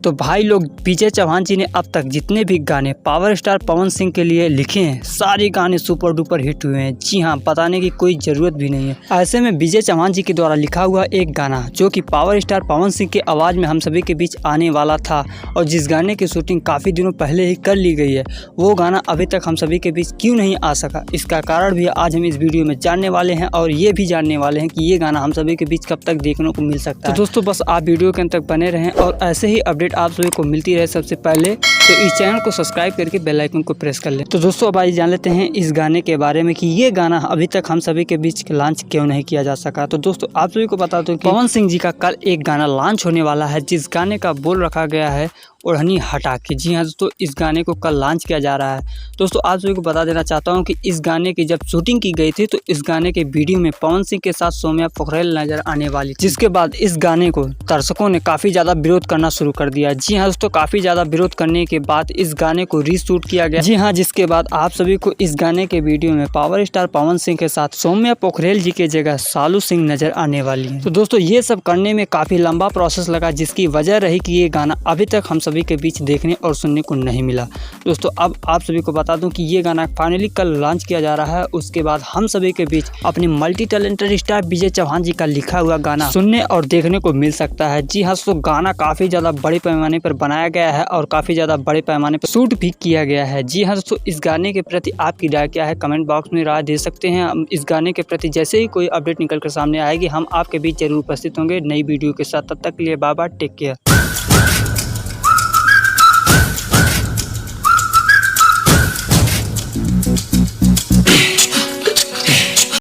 तो भाई लोग विजय चौहान जी ने अब तक जितने भी गाने पावर स्टार पवन सिंह के लिए लिखे हैं सारे गाने सुपर डुपर हिट हुए हैं। जी हाँ, बताने की कोई ज़रूरत भी नहीं है। ऐसे में विजय चौहान जी के द्वारा लिखा हुआ एक गाना जो कि पावर स्टार पवन सिंह की आवाज़ में हम सभी के बीच आने वाला था और जिस गाने की शूटिंग काफ़ी दिनों पहले ही कर ली गई है, वो गाना अभी तक हम सभी के बीच क्यों नहीं आ सका, इसका कारण भी आज हम इस वीडियो में जानने वाले हैं और ये भी जानने वाले हैं कि ये गाना हम सभी के बीच कब तक देखने को मिल सकता है। तो दोस्तों बस आप वीडियो के अंत तक बने रहें और ऐसे ही अपडेट आप सभी को मिलती रहे सबसे पहले, तो इस चैनल को सब्सक्राइब करके बेल आइकन को प्रेस कर लें। तो दोस्तों अब आइए जान लेते हैं इस गाने के बारे में कि ये गाना अभी तक हम सभी के बीच लॉन्च क्यों नहीं किया जा सका। तो दोस्तों आप सभी को बता दूं कि पवन सिंह जी का कल एक गाना लॉन्च होने वाला है जिस गाने का बोल रखा गया है ओढ़नी हटा के। जी हाँ दोस्तों, इस गाने को कल लॉन्च किया जा रहा है। दोस्तों आप सभी को बता देना चाहता हूँ कि इस गाने की जब शूटिंग की गई थी तो इस गाने के वीडियो में पवन सिंह के साथ सौम्या पोखरेल नजर आने वाली, जिसके बाद इस गाने को दर्शकों ने काफ़ी ज़्यादा विरोध करना शुरू कर दिया। जी हाँ दोस्तों, काफ़ी ज़्यादा विरोध करने के बाद इस गाने को रीशूट किया गया। जी हाँ, जिसके बाद आप सभी को इस गाने के वीडियो में पावर स्टार पवन सिंह के साथ सौम्या पोखरेल जी की जगह सालू सिंह नजर आने वाली है। तो दोस्तों ये सब करने में काफ़ी लंबा प्रोसेस लगा, जिसकी वजह रही कि ये गाना अभी तक हम सभी के बीच देखने और सुनने को नहीं मिला। दोस्तों अब आप सभी को बता दूं कि ये गाना फाइनली कल लॉन्च किया जा रहा है। उसके बाद हम सभी के बीच अपने मल्टी टैलेंटेड स्टार विजय चौहान जी का लिखा हुआ गाना सुनने और देखने को मिल सकता है। जी हाँ दोस्तों, गाना काफ़ी ज़्यादा बड़े पैमाने पर बनाया गया है और काफ़ी ज़्यादा बड़े पैमाने पर शूट भी किया गया है। जी हाँ दोस्तों, इस गाने के प्रति आपकी राय क्या है, कमेंट बॉक्स में राय दे सकते हैं। इस गाने के प्रति जैसे ही कोई अपडेट निकल कर सामने आएगी हम आपके बीच जरूर उपस्थित होंगे नई वीडियो के साथ। तब तक के लिए बाय बाय, टेक केयर।